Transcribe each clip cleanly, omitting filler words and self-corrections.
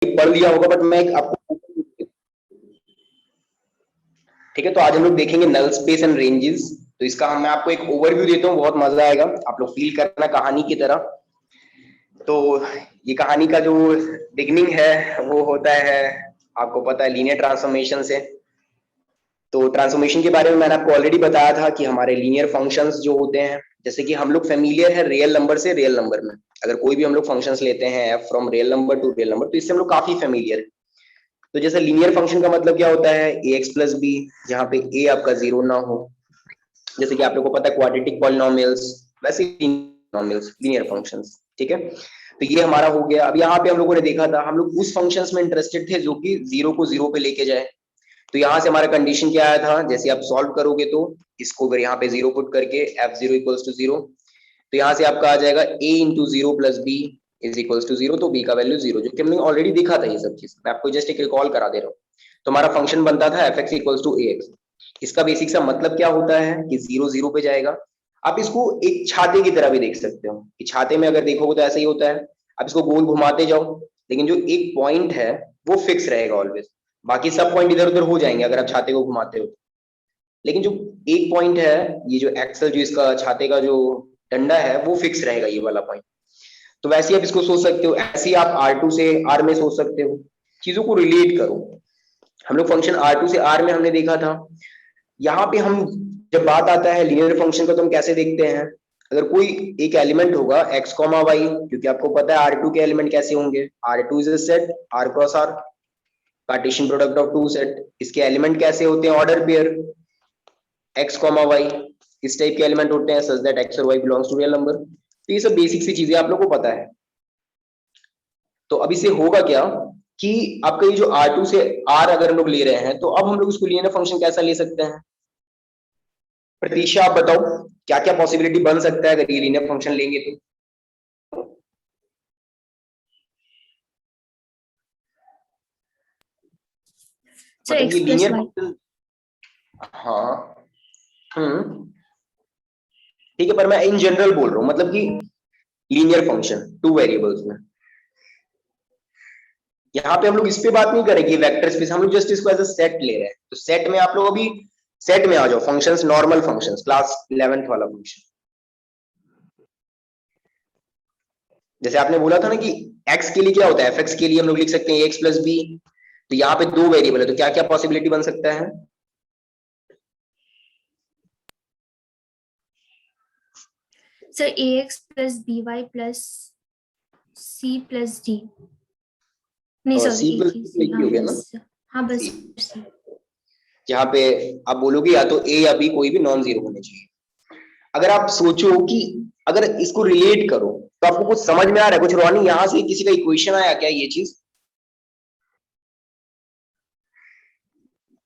पढ़ लिया होगा, बट मैं आपको, ठीक है। तो आज हम लोग देखेंगे नल स्पेस एंड रेंजेस। तो इसका मैं आपको एक ओवरव्यू देता हूँ, बहुत मजा आएगा, आप लोग फील करना कहानी की तरह। तो ये कहानी का जो बिगनिंग है वो होता है, आपको पता है, लीनियर ट्रांसफॉर्मेशन से। तो ट्रांसफॉर्मेशन के बारे में मैंने आपको ऑलरेडी बताया था कि हमारे लीनियर फंक्शंस जो होते हैं, जैसे कि हम लोग फेमिलियर है रियल नंबर से रियल नंबर में, अगर कोई भी हम लोग फंक्शंस लेते हैं F from real number two real number, तो इससे हम लोग काफी फेमिलियर है। तो जैसे लीनियर फंक्शन का मतलब क्या होता है, ए एक्स प्लस बी, जहाँ पे ए आपका जीरो ना हो, जैसे कि आप लोगों को पता है क्वाड्रेटिक पॉलिनोमियल्स, वैसे पॉलिनोमियल्स लीनियर फंक्शंस, ठीक है। तो ये हमारा हो गया। अब यहाँ पे हम लोगों ने देखा था, हम लोग उस फंक्शंस में इंटरेस्टेड थे जो कि जीरो को जीरो पे लेके जाए। तो यहाँ से हमारा कंडीशन क्या आया था, जैसे आप सॉल्व करोगे तो इसको अगर यहाँ पे जीरो पुट करके F zero equals to zero, तो यहाँ से आपका आ जाएगा A into zero plus B is equals to zero, तो बी का वैल्यू जीरो, जो कि हमने ऑलरेडी देखा था ये सब चीज, मैं आपको जस्ट एक रिकॉल करा दे रहा हूँ। तो हमारा फंक्शन बनता था F X equals to A X. इसका बेसिक सा मतलब क्या होता है कि जीरो जीरो पे जाएगा। आप इसको एक छाते की तरह भी देख सकते हो, कि छाते में अगर देखोगे तो ऐसा ही होता है, आप इसको गोल घुमाते जाओ, लेकिन जो एक पॉइंट है वो फिक्स रहेगा ऑलवेज, बाकी सब पॉइंट इधर उधर हो जाएंगे अगर आप छाते को घुमाते हो। लेकिन जो एक पॉइंट है, ये जो एक्सल, जो इसका छाते का जो डंडा है, वो फिक्स रहेगा, ये वाला पॉइंट। तो वैसे ही आप इसको सोच सकते हो, ऐसे ही आप R2 से R में सोच सकते हो, चीजों को रिलेट करो। हम लोग फंक्शन R2 से R में हमने देखा था। यहाँ पे हम, जब बात आता है लीनियर फंक्शन का, तो हम कैसे देखते हैं, अगर कोई एक एलिमेंट होगा x, y, क्योंकि आपको पता है R2 के एलिमेंट कैसे होंगे, R2 is a set R cross R, Cartesian product of two set. इसके एलिमेंट कैसे होते हैं, ऑर्डर पेयर x, y, इस टाइप के एलिमेंट होते हैं, सच दैट x और y belongs to real number. तो ये सब बेसिक सी चीजें आप लोगों को पता है। तो अब इससे होगा क्या कि आपका ये जो R2 से R अगर हम लोग ले रहे हैं, तो अब हम लोग इसको लीनियर फंक्शन कैसा ले सकते हैं। प्रतीक्षा आप बताओ, क्या क्या पॉसिबिलिटी बन सकता है अगर ये लीनियर फंक्शन लेंगे तो। सर मतलब ये X plus linear Y. Function, हाँ, हम्म, ठीक है, पर मैं इन जनरल बोल रहा हूँ, मतलब कि लीनियर फंक्शन टू वेरिएबल्स में। यहाँ पे हम लोग इस पे बात नहीं करेंगे वेक्टर स्पेस, हम लोग जस्ट इसको एज अ सेट ले रहे हैं। तो सेट में आप लोग अभी सेट में आ जाओ, functions, normal functions, class 11th वाला फंक्शन। जैसे आपने बोला था ना कि x के लिए क्या होता है, fx के लिए हम लोग लिख सकते हैं ax प्लस बी। तो यहाँ पे दो वेरिएबल है, तो क्या क्या पॉसिबिलिटी बन सकता है। Sir A X plus B Y plus C plus D, नहीं और सॉरी सी एक प्लस ही बी सी, ही हाँ हो गया ना, बस, हाँ बस सी, सी। यहाँ पे आप बोलोगे या तो ए या बी, कोई भी नॉन जीरो होने चाहिए। अगर आप सोचो कि अगर इसको रिलेट करो, तो आपको कुछ समझ में आ रहा है कुछ, रोनी, यहाँ से किसी का इक्वेशन आया क्या, ये चीज,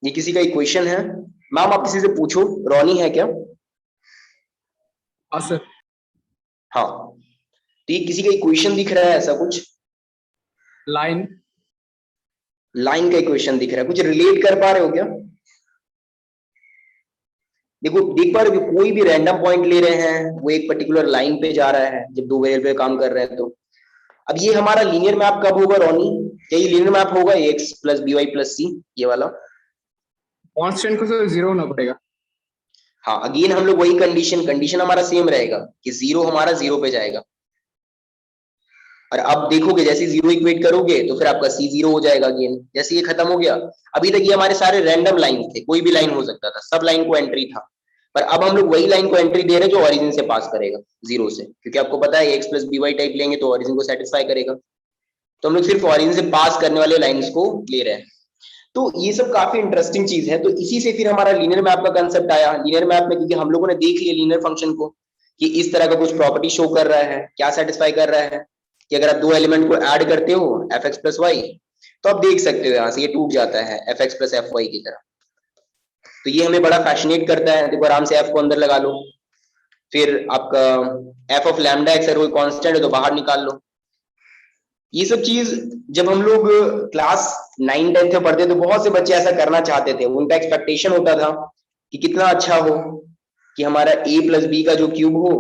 ये किसी का इक्वेशन है। मैम आप किसी से पूछो, रोनी है क्या। हाँ सर। हाँ, तो ये किसी का इक्वेशन दिख रहा है ऐसा कुछ, लाइन, लाइन का इक्वेशन दिख रहा है, कुछ रिलेट कर पा रहे हो क्या। देखो, देख पा रहे हो कि कोई भी रैंडम पॉइंट ले रहे हैं, वो एक पर्टिकुलर लाइन पे जा रहा है, जब दो वेरिएबल पे काम कर रहे हैं तो। अब ये हमारा लीनियर मैप कब होगा रोनी, क्या ये लीनियर मैप होगा X plus B Y plus C, ये वाला। कांस्टेंट को सर जीरो होना पड़ेगा। हाँ, अगेन हम लोग वही कंडीशन हमारा सेम रहेगा कि जीरो हमारा जीरो पे जाएगा। और अब देखोगे जैसे जीरो इक्वेट करोगे तो फिर आपका सी जीरो हो जाएगा अगेन, जैसे ये खत्म हो गया। अभी तक ये हमारे सारे रैंडम लाइन थे, कोई भी लाइन हो सकता था, सब लाइन को एंट्री था। पर अब हम लोग वही लाइन को एंट्री दे रहे हैं जो ओरिजिन से पास करेगा, जीरो से, क्योंकि आपको पता है X plus B Y type लेंगे तो ओरिजिन को सेटिस्फाई करेगा। तो हम लोग सिर्फ ओरिजिन से पास करने वाले लाइन्स को ले रहे हैं। तो ये सब काफी इंटरेस्टिंग चीज है। तो इसी से फिर हमारा लीनियर मैप का कंसेप्ट आया। लीनियर मैप में क्योंकि हम लोगों ने देख लिया लीनियर फंक्शन को कि इस तरह का कुछ प्रॉपर्टी शो कर रहा है, क्या सेटिस्फाई कर रहा है कि अगर आप दो एलिमेंट को ऐड करते हो एफ एक्स प्लस वाई, तो आप देख सकते हो यहाँ से ये टूट जाता है f x plus f y की तरह। तो ये हमें बड़ा फैसिनेट करता है। देखो आराम से एफ को अंदर लगा लो, फिर आपका एफ ऑफ लैम्डा एक्स अगर कोई कांस्टेंट है तो बाहर निकाल लो। ये सब चीज जब हम लोग क्लास 9-10 में पढ़ते तो बहुत से बच्चे ऐसा करना चाहते थे, उनका एक्सपेक्टेशन होता था कि कितना अच्छा हो कि हमारा a प्लस बी का जो क्यूब हो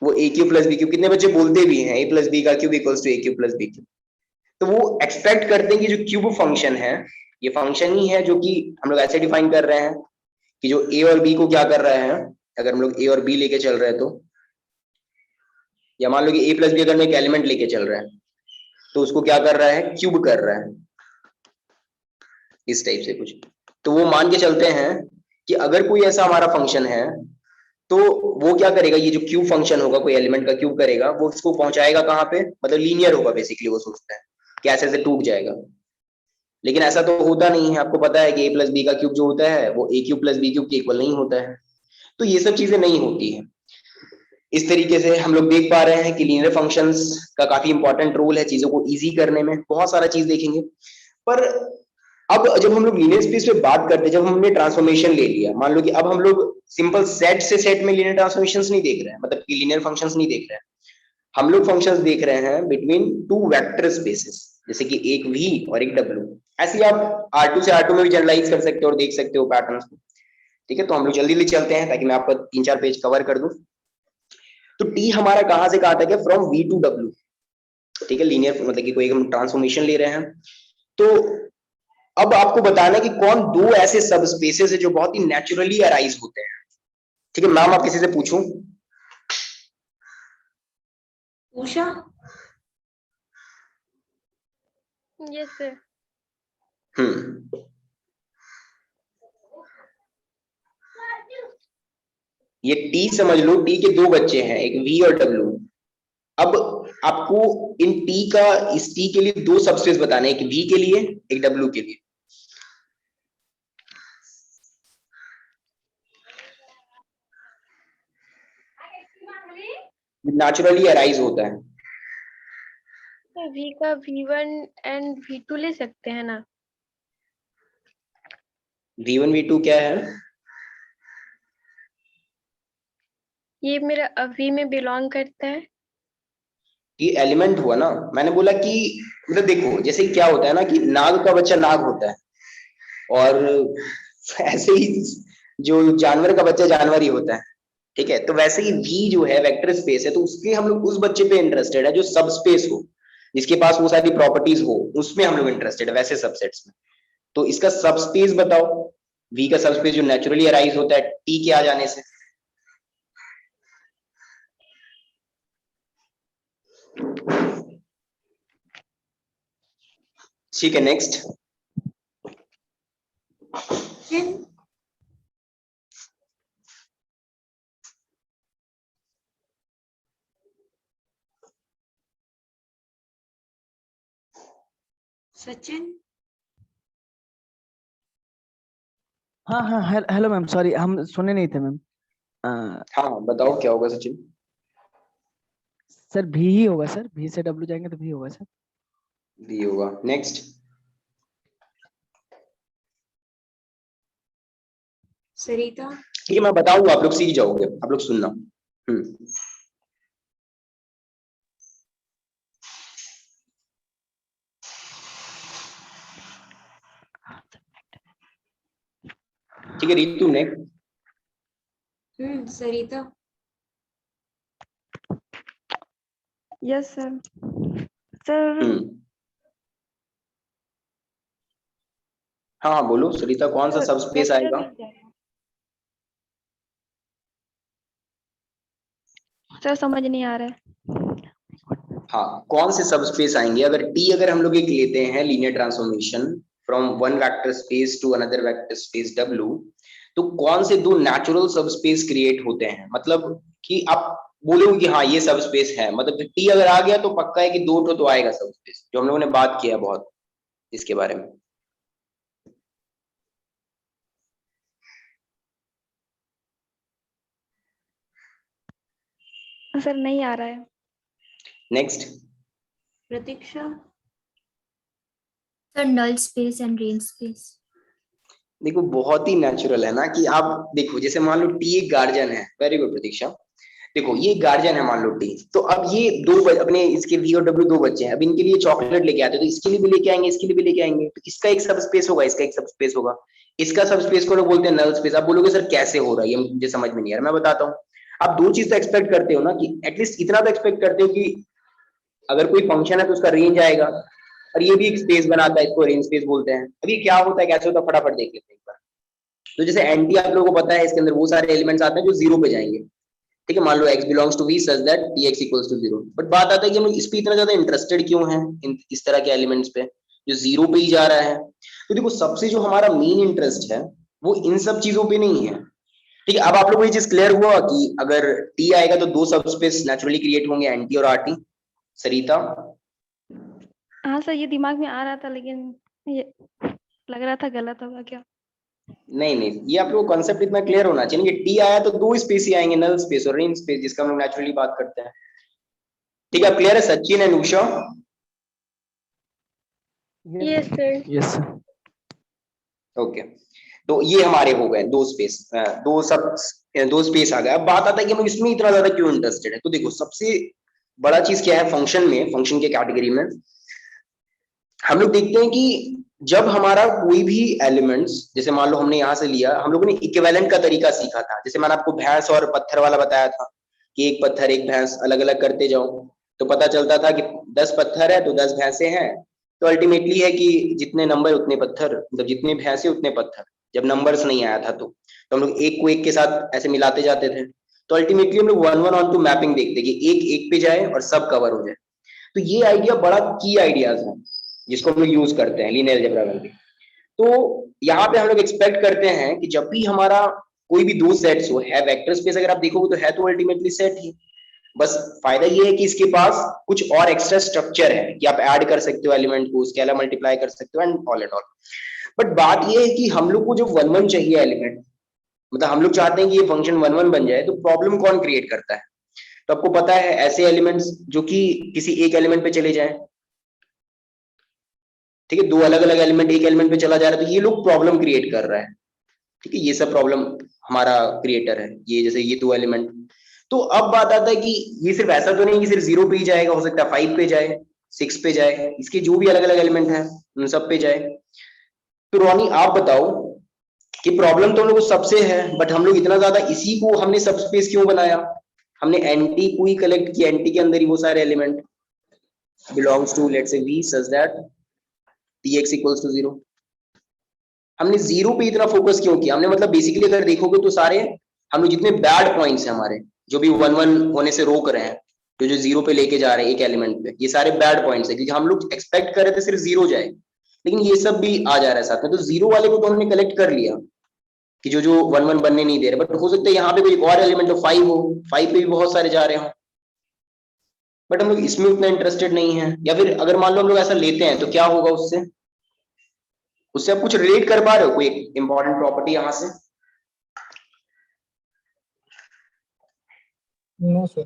वो a cube plus b cube, कितने बच्चे बोलते भी हैं ए प्लस बी का cube equals to a cube plus b cube. तो वो एक्सपेक्ट करते हैं कि जो क्यूब फंक्शन है, ये फंक्शन ही है जो कि हम लोग ऐसे डिफाइन कर रहे हैं कि जो ए और बी को क्या कर रहे हैं, अगर हम लोग ए और बी लेके चल रहे हैं तो, या मान लो कि ए प्लस बी अगर मैं एक एलिमेंट लेके चल रहे हैं तो उसको क्या कर रहा है, क्यूब कर रहा है, इस टाइप से कुछ। तो वो मान के चलते हैं कि अगर कोई ऐसा हमारा फंक्शन है तो वो क्या करेगा, ये जो क्यूब फंक्शन होगा, कोई एलिमेंट का क्यूब करेगा, वो उसको पहुंचाएगा कहाँ पे, मतलब लीनियर होगा बेसिकली, वो सोचता है कि ऐसे ऐसे टूट जाएगा। लेकिन ऐसा तो होता नहीं है, आपको पता है कि ए प्लस बी का क्यूब जो होता है वो a cube plus b cube के इक्वल नहीं होता है। तो ये सब चीजें नहीं होती है। इस तरीके से हम लोग देख पा रहे हैं कि लीनियर फंक्शंस का काफी इंपॉर्टेंट रोल है चीजों को इजी करने में, बहुत सारा चीज देखेंगे। पर अब जब हम लोग लीनियर स्पेस पे बात करते हैं, जब हमने ट्रांसफॉर्मेशन ले लिया, मान लो कि अब हम लोग सिंपल सेट से सेट में लीनियर ट्रांसफॉर्मेशंस नहीं देख रहे हैं, मतलब कि लीनियर फंक्शंस नहीं देख रहे हैं, हम लोग फंक्शंस देख रहे हैं बिटवीन टू वेक्टर स्पेसेस, जैसे कि एक v और एक w। ऐसे ही आप R2 से R2 में भी जनरलाइज कर सकते हो और देख सकते हो पैटर्न्स को। ठीक है, तो हम लोग जल्दी जल्दी चलते हैं ताकि मैं आपका 3-4 पेज कवर कर दूं। तो t हमारा कहां से कहां तक है, फ्रॉम v टू w। ठीक है, लीनियर मतलब कि कोई हम ट्रांसफॉर्मेशन ले रहे हैं। तो अब आपको बताना है कि कौन दो ऐसे सब स्पेसेस है जो बहुत ही नेचुरली अराइज होते हैं। ठीक है, नाम आप किसी से पूछूं? उषा। Yes sir. ये टी समझ लो, टी के दो बच्चे हैं, एक वी और डब्ल्यू। अब आपको इन टी का, इस टी के लिए दो सबस्पेस बताने, एक वी के लिए एक डब्ल्यू के लिए। नेचुरली अराइज होता है। वी का V1 एंड V2 ले सकते हैं ना? V1 V2 क्या है? ये मेरा V में बिलोंग करता है। ये एलिमेंट हुआ ना, मैंने बोला कि मतलब देखो, जैसे क्या होता है ना कि नाग का बच्चा नाग होता है, और ऐसे ही जो जानवर का बच्चा जानवर ही होता है। ठीक है, तो वैसे ही V जो है वेक्टर स्पेस है, तो उसके हम लोग उस बच्चे पे इंटरेस्टेड है जो सब स्पेस हो, जिसके पास वो सारी प्रॉपर्टीज हो, उसमें हम लोग इंटरेस्टेड है, वैसे सबसेट्स में। तो इसका सब स्पेस बताओ, V का सब स्पेस जो नेचुरली अराइज होता है T के आ जाने से। ठीक है, नेक्स्ट। सचिन। हाँ हाँ, हेलो मैम, सॉरी हम सुने नहीं थे मैम। हाँ बताओ क्या होगा सचिन? सर भी ही होगा सर, भी से डब्ल्यू जाएंगे तो भी होगा सर। भी होगा, नेक्स्ट। सरिता। ठीक है, मैं बताऊंगा, आप लोग सीख जाओगे, आप लोग सुनना। ठीक है Ritu, next. Sarita. Yes sir. Sir हाँ बोलो सरिता, कौन सा सब स्पेस आएगा? सर समझ नहीं आ रहा है। हाँ, कौन से सब स्पेस आएंगे अगर टी, अगर हम लोग एक लेते हैं linear transformation from one vector space to another vector space W, तो कौन से दो नेचुरल सब स्पेस क्रिएट होते हैं? मतलब कि आप बोलोगे कि हाँ ये सब स्पेस है, मतलब टी अगर आ गया तो पक्का है कि दो तो आएगा सब स्पेस, जो हम लोगों ने बात किया बहुत इसके बारे में। सर नहीं आ रहा है। नेक्स्ट। प्रतीक्षा। Sir null space and range space. देखो बहुत ही नेचुरल है ना कि आप देखो, जैसे मान लो टी एक गार्जियन है, वेरी गुड प्रतीक्षा। देखो ये गार्जियन है मान लो टी, तो अब ये अपने इसके वी और डब्ल्यू दो बच्चे हैं, अब इनके लिए चॉकलेट लेके आते हैं, तो इसके लिए भी लेके आएंगे, इसके लिए भी लेके आएंगे, तो इसका एक सब स्पेस होगा, इसका एक सब स्पेस होगा, इसका सब स्पेस को लोग बोलते हैं नल स्पेस। आप बोलोगे सर कैसे हो रहा है, ये मुझे समझ में नहीं आ रहा, मैं बताता हूँ। आप दो चीज तो एक्सपेक्ट करते हो ना, कि एटलीस्ट इतना तो एक्सपेक्ट करते हो कि अगर कोई फंक्शन है तो उसका रेंज आएगा, और ये भी एक स्पेस बनाता है, इसको रेंज स्पेस बोलते हैं। अभी क्या होता है, कैसे होता है, फटाफट देख लेते हैं एक बार। तो जैसे एंटी आप लोगों को पता है, इसके अंदर वो सारे एलिमेंट्स आते हैं जो जीरो पे जाएंगे, ठीक है। मान लो x belongs to v such that tx equals to 0। But बात आता है कि हम इस पे इतना ज्यादा इंटरेस्टेड क्यों हैं, इस तरह के एलिमेंट्स पे जो जीरो पे ही जा रहा है। तो देखो, सबसे जो हमारा मेन इंटरेस्ट है वो इन सब चीजों पे नहीं है, ठीक है। अब आप लोगों को ये चीज क्लियर हुआ कि अगर t आएगा तो दो सबस्पेस नेचुरली क्रिएट होंगे, एंटी और आरटी। सरिता? हाँ सर, ये दिमाग में आ रहा था, लेकिन ये लग रहा था गलत होगा क्या। नहीं नहीं, ये आप लोगों को कॉन्सेप्ट इतना क्लियर होना चाहिए कि t आया तो दो स्पेस ही आएंगे, नल स्पेस और रेंज स्पेस, जिसका हम लोग नेचुरली बात करते हैं, ठीक है। क्लियर है Sachin and Usha? Yes sir. Yes sir. Okay, तो ये हमारे हो गए दो स्पेस, दो स्पेस आ गया। अब बात आता है कि हम इसमें इतना ज्यादा क्यों इंटरेस्टेड है। तो देखो, सबसे बड़ा चीज क्या है, फंक्शन में, फंक्शन के कैटेगरी में हम लोग देखते हैं कि जब हमारा कोई भी एलिमेंट्स, जैसे मान लो हमने यहाँ से लिया, हम लोगों ने इक्विवेलेंट का तरीका सीखा था। जैसे मैंने आपको भैंस और पत्थर वाला बताया था कि एक पत्थर एक भैंस अलग अलग करते जाओ, तो पता चलता था कि 10 पत्थर है तो 10 भैंसे हैं। तो अल्टीमेटली है कि जितने नंबर उतने पत्थर, मतलब जितने भैंसे उतने पत्थर। जब नंबर्स नहीं आया था तो हम लोग एक को एक के साथ ऐसे मिलाते जाते थे। तो अल्टीमेटली हम लोग 1 1 ऑन टू मैपिंग देखते कि एक एक पे जाए और सब कवर हो जाए। तो ये आइडिया बड़ा की आइडियाज है जिसको हम लोग यूज करते हैं लीनियर अलजेब्रा में। तो यहाँ पे हम लोग एक्सपेक्ट करते हैं कि जब भी हमारा कोई भी दो सेट्स हो, है वेक्टर स्पेस, अगर आप देखोगे तो है तो अल्टीमेटली सेट ही। बस फायदा ये है कि इसके पास कुछ और एक्स्ट्रा स्ट्रक्चर है कि आप ऐड कर सकते हो एलिमेंट को, स्केलर मल्टीप्लाई कर सकते हो and all and all. But बात ये है कि हम लोग को जो 1 1 चाहिए एलिमेंट, मतलब हम लोग चाहते हैं कि ये फंक्शन 1 1 बन जाए, तो प्रॉब्लम कौन क्रिएट करता है? तो आपको पता है ऐसे एलिमेंट्स जो कि किसी एक एलिमेंट पे चले जाएं, ठीक है, दो अलग अलग एलिमेंट एक एलिमेंट पे चला जा रहा है, तो ये लोग प्रॉब्लम क्रिएट कर रहा है, ठीक है। ये सब प्रॉब्लम हमारा क्रिएटर है, ये जैसे ये दो एलिमेंट। तो अब बात आता है कि ये सिर्फ ऐसा तो नहीं कि सिर्फ 0 पे ही जाएगा, हो सकता है 5 पे जाए, 6 पे जाए, इसके जो भी अलग अलग एलिमेंट है उन सब पे जाए। तो रोनी आप बताओ कि प्रॉब्लम तो हम लोग को सबसे है, बट हम लोग इतना ज्यादा इसी को हमने सब स्पेस क्यों बनाया? हमने एंटी को ही कलेक्ट किया, एंटी के अंदर ही वो सारे element belongs to let's say v such that tx equals to 0। हमने 0 पे इतना फोकस क्यों किया? हमने मतलब बेसिकली अगर देखोगे तो सारे हम लोग जितने बैड पॉइंट्स हैं हमारे, जो भी 1 1 होने से रोक रहे हैं, जो 0 पे लेके जा रहे हैं एक एलिमेंट पे, ये सारे बैड पॉइंट्स है, क्योंकि हम लोग एक्सपेक्ट कर रहे थे सिर्फ 0 जाए, लेकिन ये सब भी आ जा रहा है साथ में। तो 0 वाले को तो हमने कलेक्ट कर लिया कि जो जो 1 1 बनने नहीं दे रहे, बट हो सकता है यहाँ पे कोई और एलिमेंट हो, 5 हो, 5 पे भी बहुत सारे जा रहे हो, बट हम लोग इसमें उतना इंटरेस्टेड नहीं है। या फिर अगर मान लो हम लोग ऐसा लेते हैं तो क्या होगा उससे? उससे आप कुछ रिलेट कर पा रहे हो कोई इंपॉर्टेंट प्रॉपर्टी यहाँ से? No sir.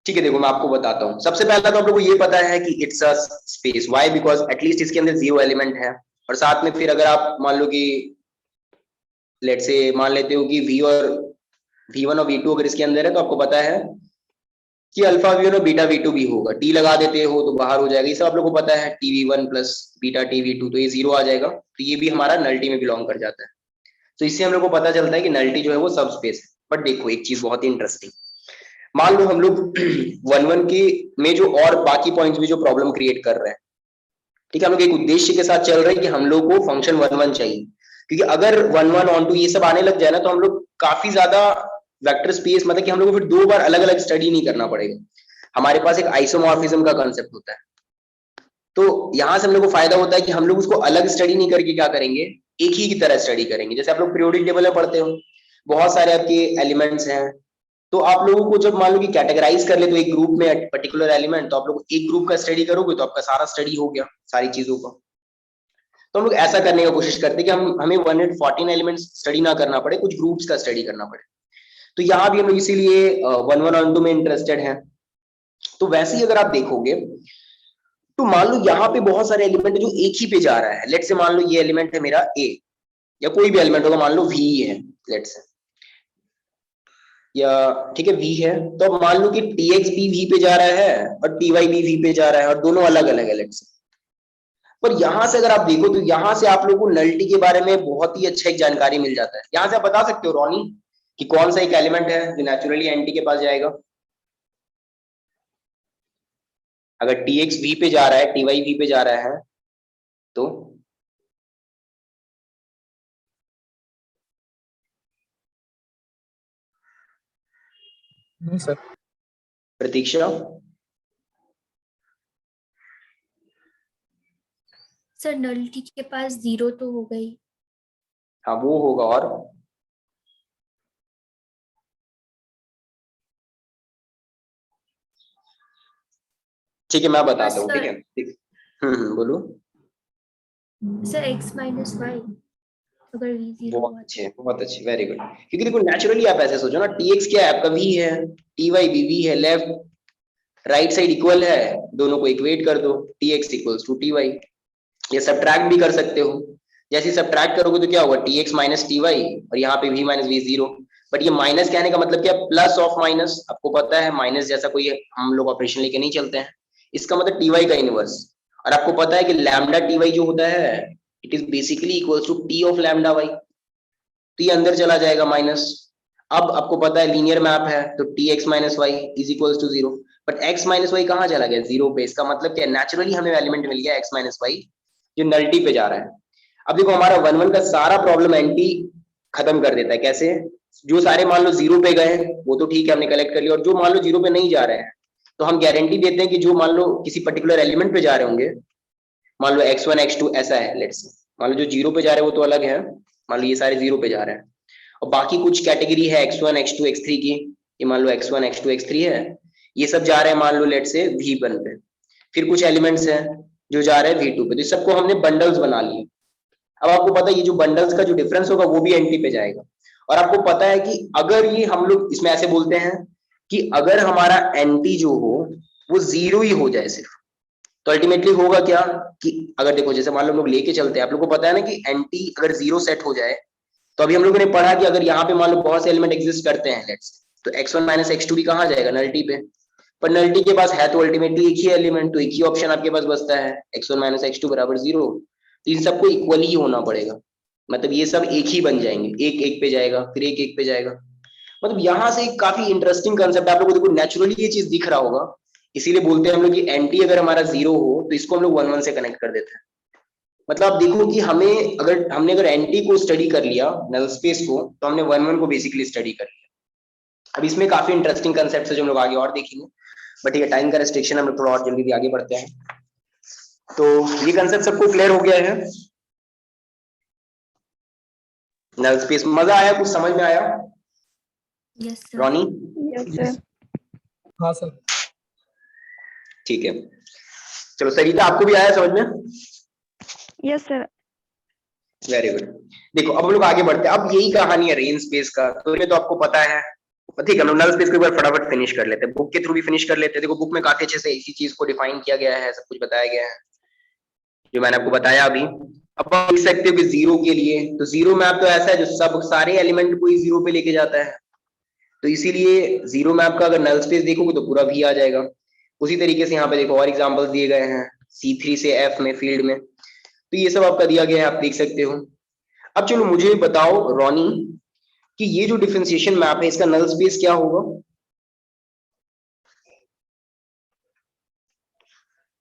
ठीक है, देखो मैं आपको बताता हूँ। सबसे पहला तो आप लोगों को ये पता है कि it's a space, why? Because at least इसके अंदर 0 एलिमेंट है। और साथ में फिर अगर आप मान लो कि लेट से मान लेते हो कि v1 और v2 अगर इसके अंदर है, तो आपको पता है कि अल्फा v1 और बीटा v2 भी होगा। t लगा देते हो तो बाहर हो जाएगा, ये सब आप लोग को पता है। tv1 प्लस बीटा tv2, तो ये 0 आ जाएगा, तो ये भी हमारा नल्टी में बिलोंग कर जाता है। तो इससे हम लोग को पता चलता है कि नल्टी जो है वो सब स्पेस है। बट देखो एक चीज बहुत ही इंटरेस्टिंग, मान लो हम लोग 1 1 के में जो और बाकी पॉइंट्स भी जो प्रॉब्लम क्रिएट कर रहे हैं, ठीक है, हम लोग एक उद्देश्य के साथ चल रहे हैं कि हम लोग को फंक्शन 1 1 चाहिए, क्योंकि अगर 1 1 ऑन टू ये सब आने लग जाए ना, तो हम लोग काफी ज्यादा वेक्टर स्पेस, मतलब कि हम लोग को फिर दो बार अलग अलग स्टडी नहीं करना पड़ेगा। हमारे पास एक आइसोमॉर्फिज्म का कंसेप्ट होता है, तो यहां से हम लोग को फायदा होता है कि हम लोग उसको अलग स्टडी नहीं करके क्या करेंगे, एक ही की तरह स्टडी करेंगे। जैसे आप लोग पीरियोडिक टेबल में पढ़ते हो, बहुत सारे आपके एलिमेंट्स हैं, तो आप लोगों को जब मान लो कि कैटेगराइज कर ले तो एक ग्रुप में पर्टिकुलर एलिमेंट, तो आप लोग एक ग्रुप का स्टडी करोगे तो आपका सारा स्टडी हो गया सारी चीजों का। तो हम लोग ऐसा करने की कोशिश करते हैं कि हमें 114 एलिमेंट्स स्टडी ना करना पड़े, कुछ ग्रुप्स का स्टडी करना पड़े। तो यहाँ भी हम लोग इसीलिए 1 1 ऑन 2 में इंटरेस्टेड हैं। तो वैसे ही अगर आप देखोगे तो मान लो यहाँ पे बहुत सारे एलिमेंट जो एक ही पे जा रहा है। लेट से मान लो ये एलिमेंट है मेरा ए, या कोई भी एलिमेंट होगा, मान लो v है लेट से, या ठीक है v है, तो अब मान लो कि tx भी v पे जा रहा है और ty भी v पे जा रहा है, और दोनों अलग अलग है लेट से। पर यहाँ से अगर आप देखो तो यहाँ से आप लोगों को नल्टी के बारे में बहुत ही अच्छा एक जानकारी मिल जाता है। यहाँ से आप बता सकते हो रोनी कि कौन सा एक एलिमेंट है जो नेचुरली एंटी के पास जाएगा? अगर tx v पे जा रहा है, ty v पे जा रहा है तो नहीं सर। प्रतीक्षा, सर नलिटी के पास 0 तो हो गई। हाँ वो होगा। और ठीक है मैं बताता हूँ, सर। ठीक है। बोलो। सर x माइनस वाई अगर v 0 बहुत हुआ अच्छे, बहुत अच्छे, वेरी गुड। क्योंकि देखो नेचुरली आप ऐसे सोचो ना, tx क्या है आपका, v है, ty bv है, लेफ्ट राइट साइड इक्वल है, दोनों को इक्वेट कर दो, tx इक्वल्स टू ty। ये सब्ट्रैक्ट भी कर सकते हो, जैसे सब्ट्रैक्ट करोगे तो क्या होगा, tx माइनस ty, और यहाँ पे v माइनस v 0। बट ये माइनस कहने का मतलब क्या, प्लस ऑफ माइनस, आपको पता है माइनस जैसा कोई हम लोग ऑपरेशन लेके नहीं चलते हैं, इसका मतलब ty का इनवर्स। और आपको पता है कि लैम्डा ty जो होता है, it is basically equals to t of lambda y, तो ये अंदर चला जाएगा माइनस। अब आपको पता है लीनियर मैप है, तो tx minus y is equals to 0, but x minus y कहाँ चला गया, 0 पे। इसका मतलब क्या, नेचुरली हमें एलिमेंट मिल गया x माइनस वाई जो नलिटी पे जा रहा है। अब देखो हमारा 1 1 का सारा प्रॉब्लम एंटी खत्म कर देता है। कैसे, जो सारे मान लो 0 पे गए वो तो ठीक है हमने कलेक्ट कर लिया, और जो मान लो 0 पे नहीं जा रहे हैं तो हम गारंटी देते हैं कि जो मान लो किसी पर्टिकुलर एलिमेंट पे जा रहे होंगे, मान लो x1 x2 ऐसा है, लेट्स मान लो जो 0 पे जा रहे हैं वो तो अलग है, मान लो ये सारे 0 पे जा रहे हैं, और बाकी कुछ कैटेगरी है x1 x2 x3 की, ये मान लो x1 x2 x3 है, ये सब जा रहे हैं मान लो लेट से v1 पे। फिर कुछ एलिमेंट्स हैं जो जा रहे हैं v2 पे, तो सबको हमने बंडल्स बना लिए। अब आपको पता है ये जो बंडल्स का जो डिफरेंस होगा वो भी एंटी पे जाएगा। और आपको पता है कि अगर ये हम लोग इसमें ऐसे बोलते हैं कि अगर हमारा एंटी जो हो वो 0 ही हो जाए सिर्फ, तो अल्टीमेटली होगा क्या कि अगर देखो जैसे मान लो हम लोग लेके चलते हैं, आप लोग को पता है ना कि एंटी अगर 0 सेट हो जाए, तो अभी हम लोगों ने पढ़ा कि अगर यहाँ पे मान लो बहुत से एलिमेंट एग्जिस्ट करते हैं लेट्स, तो x1 माइनस x2 भी कहाँ जाएगा, नलिटी पे। पर नलिटी के पास है तो अल्टीमेटली एक ही एलिमेंट, तो एक ही ऑप्शन आपके पास बचता है, x1 माइनस x2 बराबर 0। तो इन सबको इक्वली ही होना पड़ेगा, मतलब ये सब एक ही बन जाएंगे, एक एक पे जाएगा, फिर एक एक पे जाएगा। मतलब यहाँ से काफी इंटरेस्टिंग कंसेप्ट आप लोगों को देखो नेचुरली ये चीज दिख रहा होगा, इसीलिए बोलते हैं हम लोग कि एंटी अगर हमारा 0 हो तो इसको हम लोग 1 1 से कनेक्ट कर देते हैं। मतलब आप देखो कि हमें अगर हमने अगर एंटी को स्टडी कर लिया, नल स्पेस को, तो हमने 1 1 को बेसिकली स्टडी कर लिया। अब इसमें काफी इंटरेस्टिंग कंसेप्ट है जो हम लोग आगे और देखेंगे, बट ठीक है टाइम का रेस्ट्रिक्शन, हम लोग थोड़ा और जल्दी आगे बढ़ते हैं। तो ये कंसेप्ट सबको क्लियर हो गया है, नल स्पेस मजा आया, कुछ समझ में आया yes sir. Ronnie? Yes sir. हाँ सर। ठीक है, चलो सरिता आपको भी आया समझ में? Yes sir. Very good. देखो अब हम लोग आगे बढ़ते हैं, अब यही कहानी है रेन स्पेस का, तो ये तो आपको पता है। ठीक है, हम लोग नल स्पेस को एक बार फटाफट फिनिश कर लेते हैं, बुक के थ्रू भी फिनिश कर लेते हैं। देखो बुक में काफी अच्छे से इसी चीज को डिफाइन किया गया है, सब कुछ बताया गया है जो मैंने आपको बताया अभी। अब आप देख सकते हो कि 0 के लिए, तो 0 मैप तो ऐसा है जो सब सारे एलिमेंट को ही 0 पे लेके जाता है, तो इसीलिए 0 मैप का अगर नल स्पेस देखोगे तो पूरा भी आ जाएगा। उसी तरीके से यहाँ पे देखो और एग्जांपल्स दिए गए हैं, C3 से F में फील्ड में, तो ये सब आपका दिया गया है, आप देख सकते हो। अब चलो मुझे बताओ रॉनी कि ये जो डिफरेंशिएशन मैप है इसका नल स्पेस क्या होगा?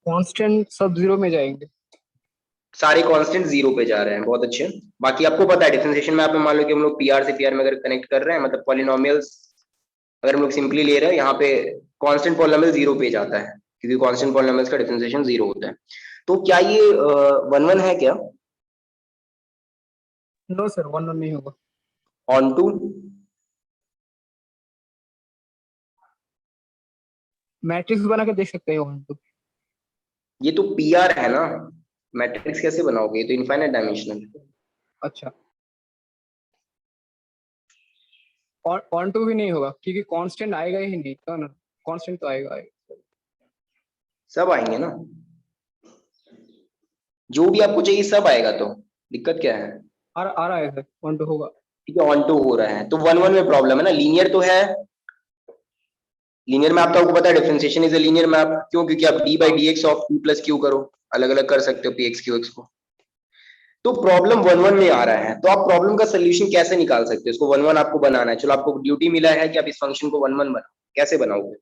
कांस्टेंट सब 0 में जाएंगे। सारे कांस्टेंट 0 पे जा रहे हैं, बहुत अच्छे। बाकी आपको पता है डिफरेंशिएशन मैप में मान लो कि हम लोग PR से PR में अगर कनेक्ट कर रहे हैं, मतलब पॉलिनोमियल्स अगर हम लोग सिंपली ले रहे हैं, यहाँ पे कांस्टेंट पॉलिनोमियल 0 पे जाता है, क्योंकि कांस्टेंट पॉलिनोमियल्स का डिफरेंशिएशन 0 होता है। तो क्या ये 1 1 है क्या? नो सर, 1 1 नहीं होगा। ऑन टू मैट्रिक्स बना के देख सकते हो तो। ये तो PR है ना, मैट्रिक्स कैसे बनाओगे, ये तो इनफाइनाइट डायमेंशनल। अच्छा, ऑन टू भी नहीं होगा क्योंकि कांस्टेंट आएगा ही नहीं, तो ना कांस्टेंट तो आएगा। सब आएंगे ना, जो भी आपको चाहिए सब आएगा, तो दिक्कत क्या है? आ रहा है सर, ऑन टू होगा। ठीक है, ऑन टू हो रहा है तो 1 1 में प्रॉब्लम है ना, लीनियर तो है। लीनियर मैप तो आपको पता है differentiation is a linear map, क्यों? क्योंकि आप d by dx of p plus q करो, अलग अलग कर सकते हो px qx को। तो प्रॉब्लम 1 1 में आ रहा है, तो आप प्रॉब्लम का सोल्यूशन कैसे निकाल सकते हो? इसको 1 1 आपको बनाना है, चलो आपको ड्यूटी मिला है कि आप इस फंक्शन को 1 1 बनाओ, कैसे बनाओगे?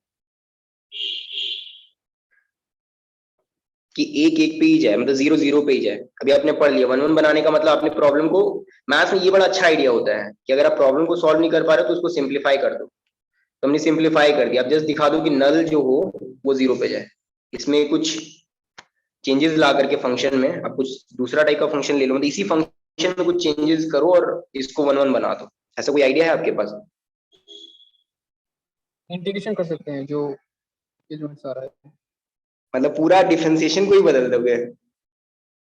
कि एक एक पे ही जाए, मतलब जीरो जीरो पे ही जाए। अभी आपने पढ़ लिया 1 1 बनाने का मतलब आपने प्रॉब्लम को, मैथ्स में ये बड़ा अच्छा आइडिया होता है कि अगर आप प्रॉब्लम को सॉल्व नहीं कर पा रहे तो उसको सिंप्लीफाई कर दो। तो हमने सिंप्लीफाई कर दिया, अब जस्ट दिखा दो कि नल जो हो वो जीरो पे जाए। इसमें कुछ चेंजेस ला करके फंक्शन में आप कुछ दूसरा टाइप का फंक्शन ले लो, मतलब इसी फंक्शन में कुछ चेंजेस करो और इसको 1 1 बना दो। ऐसा कोई आइडिया है आपके पास? इंटीग्रेशन कर सकते हैं जो ये जो सारा है। मतलब पूरा डिफरेंशिएशन को ही बदल दोगे?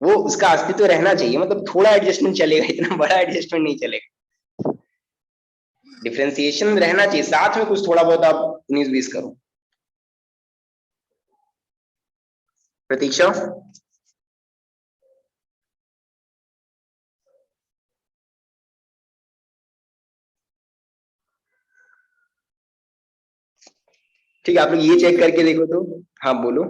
वो उसका अस्तित्व रहना चाहिए, मतलब थोड़ा एडजस्टमेंट चलेगा, इतना बड़ा एडजस्टमेंट नहीं चलेगा। डिफरेंशिएशन रहना चाहिए, साथ में कुछ थोड़ा बहुत आप 19-20 करो। प्रतीक्षा, ठीक है, आप लोग ये चेक करके देखो तो। हाँ बोलो।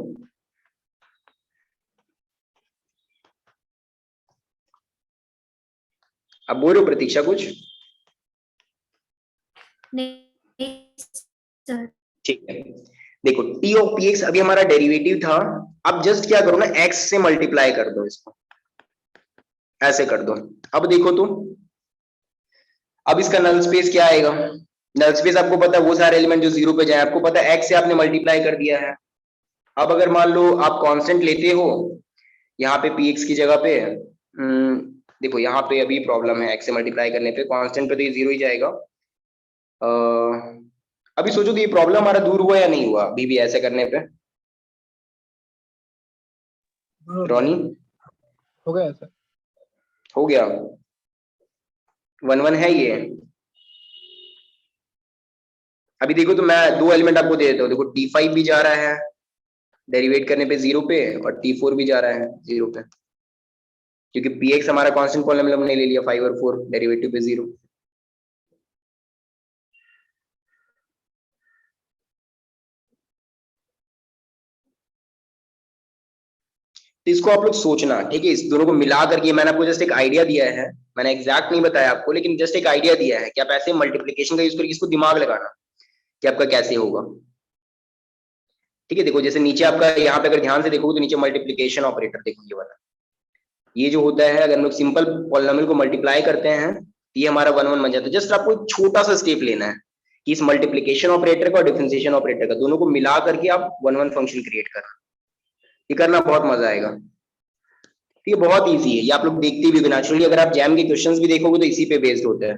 अब बोलो प्रतीक्षा कुछ। नहीं सर। ठीक है, देखो टी ऑफ पी एक्स अभी हमारा डेरिवेटिव था। अब जस्ट क्या करो ना, एक्स से मल्टीप्लाई कर दो इसको, ऐसे कर दो। अब देखो तो, अब इसका नल स्पेस क्या आएगा? नल स्पेस आपको पता है वो सारे एलिमेंट जो जीरो पे जाए, आपको पता है एक्स से आपने मल्टीप्लाई कर दिया है। अब अगर मान लो आप कांस्टेंट लेते हो यहाँ पे पी एक्स की जगह पे, देखो यहाँ पे अभी प्रॉब्लम है, एक्स से मल्टीप्लाई करने पे कांस्टेंट पे तो ये जीरो ही जाएगा। अभी सोचो तो ये प्रॉब्लम हमारा दूर हुआ या नहीं हुआ अभी भी ऐसे करने पे? रॉनी, हो गया सर। हो गया? 1 1 है ये। अभी देखो तो मैं दो एलिमेंट आपको दे देता हूँ, देखो t5 भी जा रहा है डेरिवेट करने पे जीरो पे, और t4 भी जा रहा है जीरो पे, क्योंकि px हमारा कांस्टेंट पॉलिनोमियल हमने ले लिया 5 और 4 डेरिवेटिव पे जीरो। तो इसको आप लोग सोचना, ठीक है, इस दोनों को मिला करके, मैंने आपको जस्ट एक आइडिया दिया है, मैंने एग्जैक्ट नहीं बताया आपको, लेकिन जस्ट एक आइडिया दिया है कि आप ऐसे मल्टीप्लिकेशन का यूज करके इसको दिमाग लगाना कि आपका कैसे होगा। ठीक है, देखो जैसे नीचे आपका यहाँ पे अगर ध्यान से देखोगे तो नीचे मल्टीप्लिकेशन ऑपरेटर देखो ये वाला, ये जो होता है अगर हम लोग सिंपल पॉलिनोमियल को मल्टीप्लाई करते हैं तो ये हमारा 1 1 बन जाता है। जस्ट आपको एक छोटा सा स्टेप लेना है कि इस मल्टीप्लिकेशन ऑपरेटर का और डिफरेंशिएशन ऑपरेटर का दोनों को मिला करके आप 1 1 फंक्शन क्रिएट करना। ये करना बहुत मजा आएगा। तो ये बहुत इजी है, ये आप लोग देखते भी होंगे नेचुरली, अगर आप जैम के क्वेश्चंस भी देखोगे तो इसी पे बेस्ड होता है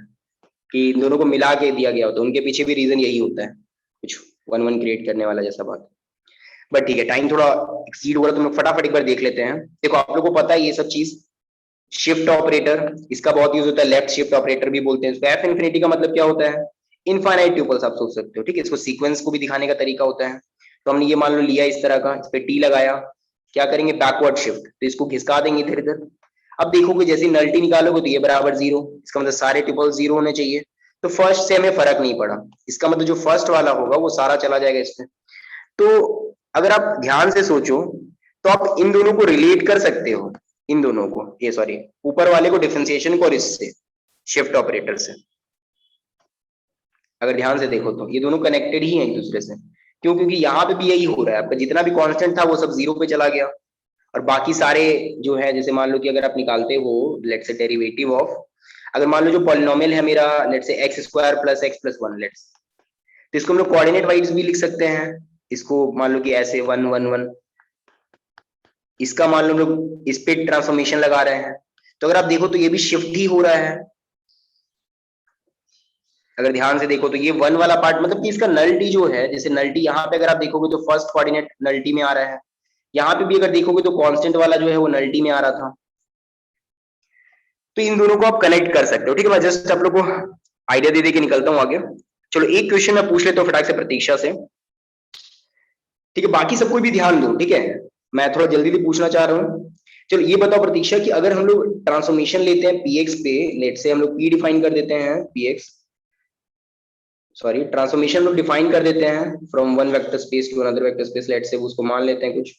कि इन दोनों को मिला के दिया गया होता है, उनके पीछे भी रीजन यही होता है, कुछ 1 1 क्रिएट करने वाला जैसा बात। बट ठीक है, टाइम थोड़ा एक्सीड हो रहा है तो हम लोग फटाफट एक बार देख लेते हैं। देखो आप लोगों को पता है ये सब चीज, शिफ्ट ऑपरेटर इसका बहुत यूज होता है, लेफ्ट शिफ्ट ऑपरेटर भी बोलते हैं इसको। एफ इन्फिनिटी का मतलब क्या होता है? इनफाइनाइट ट्यूपल्स आप सोच सकते हो, ठीक है, इसको सीक्वेंस को भी दिखाने का तरीका होता है। तो हमने ये मान लो लिया इस तरह का, इस पे टी लगाया, क्या करेंगे बैकवर्ड शिफ्ट, तो इसको खिसका देंगे इधर इधर। अब देखोगे जैसे नल्टी निकालोगे तो ये बराबर जीरो, इसका मतलब सारे ट्यूपल जीरो होने चाहिए। तो फर्स्ट से हमें फर्क नहीं पड़ा, इसका मतलब जो फर्स्ट वाला होगा वो सारा चला जाएगा इसमें। तो अगर आप ध्यान से सोचो तो आप इन दोनों को रिलेट कर सकते हो, इन दोनों को, ये सॉरी ऊपर वाले को डिफरेंशिएशन को और इससे शिफ्ट ऑपरेटर से। अगर ध्यान से देखो तो ये दोनों कनेक्टेड ही हैं एक दूसरे से। क्यों? क्योंकि यहाँ पे भी यही हो रहा है, आपका जितना भी कांस्टेंट था वो सब जीरो पे चला गया, और बाकी सारे जो है, जैसे मान लो कि अगर आप निकालते हो लेट्स से डेरिवेटिव ऑफ, अगर मान लो जो पॉलिनोमियल है मेरा let's say x square plus x plus one let's, तो इसको हम लोग कोऑर्डिनेट वाइज भी लिख सकते हैं। इसको मान लो कि ऐसे 1 1 1, इसका मान लो हम लोग इस पे ट्रांसफॉर्मेशन लगा रहे हैं, तो अगर आप देखो तो ये भी शिफ्ट ही हो रहा है। अगर ध्यान से देखो तो ये 1 वाला पार्ट, मतलब कि इसका नल्टी जो है, जैसे नल्टी यहाँ पे अगर आप देखोगे तो फर्स्ट कोऑर्डिनेट नल्टी में आ रहा है, यहाँ पे भी अगर देखोगे तो कांस्टेंट वाला जो है वो नल्टी में आ रहा था। तो इन दोनों को आप कनेक्ट कर सकते हो, ठीक है। मैं जस्ट आप लोग को आइडिया दे के निकलता हूँ आगे। चलो एक क्वेश्चन मैं पूछ लेता हूँ फटाक से प्रतीक्षा से, ठीक है, बाकी सबको भी ध्यान दो, ठीक है, मैं थोड़ा जल्दी भी पूछना चाह रहा हूँ। चलो ये बताओ प्रतीक्षा कि अगर हम लोग ट्रांसफॉर्मेशन लेते हैं पीएक्स पे, लेट से हम लोग पी डिफाइन कर देते हैं, पीएक्स सॉरी ट्रांसफॉर्मेशन लोग डिफाइन कर देते हैं from one vector space to another vector space, let say उसको मान लेते हैं कुछ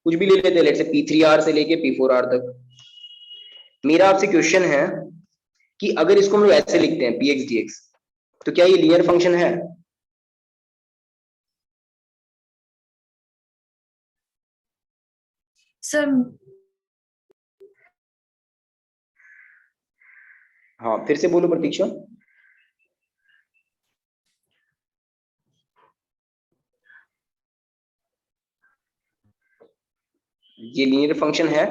कुछ भी ले लेते हैं, लेट से p3r से लेके p4r तक। मेरा आपसे क्वेश्चन है कि अगर इसको हम लोग ऐसे लिखते हैं px dx, तो क्या ये लीनियर फंक्शन है? सर हाँ फिर से बोलो प्रतीक्षा। ये लीनियर फंक्शन है।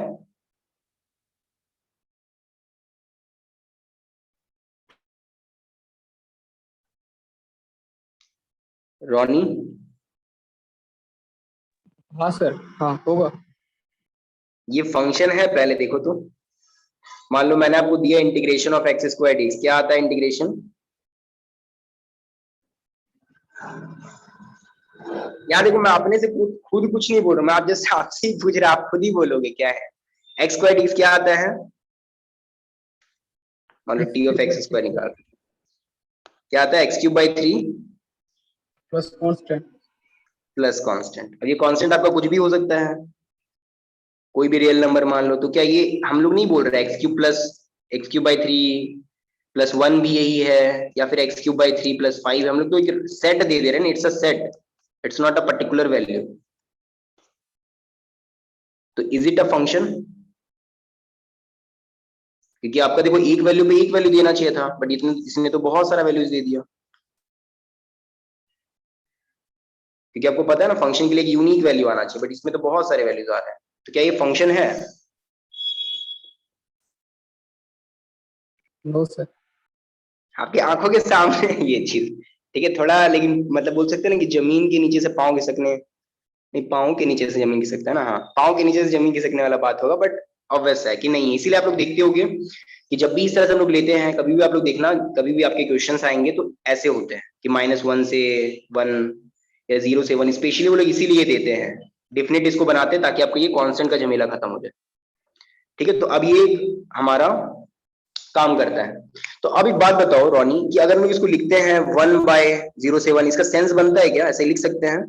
रॉनी हाँ सर, हाँ होगा। ये फंक्शन है, पहले देखो तो। मान लो मैंने आपको दिया integration of x square dx, क्या आता है इंटीग्रेशन? यहाँ देखो मैं अपने से खुद कुछ नहीं बोल रहा, मैं आप जैसे आपसे ही पूछ रहा, आप खुद ही बोलोगे क्या है। एक्स स्क्वायर डीएक्स क्या आता है? मान लो टी ऑफ एक्स स्क्वायर निकाल, क्या आता है? X cube by 3 plus constant. Plus constant. अब ये कांस्टेंट आपका कुछ भी हो सकता है, कोई भी रियल नंबर मान लो। तो क्या ये हम लोग नहीं बोल रहे एक्स क्यूब बाई 3 प्लस 1 भी यही है, या फिर एक्स क्यूब बाई 3 प्लस 5? हम लोग तो एक सेट दे दे रहे हैं, it's a set, it's not a particular value. तो इज इट अ फंक्शन? क्योंकि आपका देखो एक वैल्यू पे एक वैल्यू देना चाहिए था, बट इसने तो बहुत सारा वैल्यूज दे दिया। क्योंकि आपको पता है ना फंक्शन के लिए एक यूनिक वैल्यू आना चाहिए, बट इसमें तो बहुत सारे वैल्यूज आ रहे हैं। तो क्या ये फंक्शन है? No sir. आपकी आंखों के सामने ये चीज, ठीक है थोड़ा, लेकिन मतलब बोल सकते हैं ना कि जमीन के नीचे से पाँव खिसकने, नहीं पाँव के नीचे से जमीन खिसकता है ना, हाँ पाँव के नीचे से जमीन खिसकने वाला बात होगा, बट ऑब्वियस है कि नहीं। इसीलिए आप लोग देखते होंगे कि जब भी इस तरह से हम लोग लेते हैं, कभी भी आप लोग देखना, कभी भी आपके क्वेश्चंस आएंगे तो ऐसे होते हैं कि -1 से 1 या 0 से 1, स्पेशली वो लोग इसीलिए देते हैं, डिफिनेट इसको बनाते हैं ताकि आपको ये कांस्टेंट का झमेला खत्म हो जाए। ठीक है, तो अब ये हमारा काम करता है। तो अब एक बात बताओ रोनी, कि अगर हम लोग इसको लिखते हैं 1/0 से 1, इसका सेंस बनता है क्या? ऐसे लिख सकते हैं?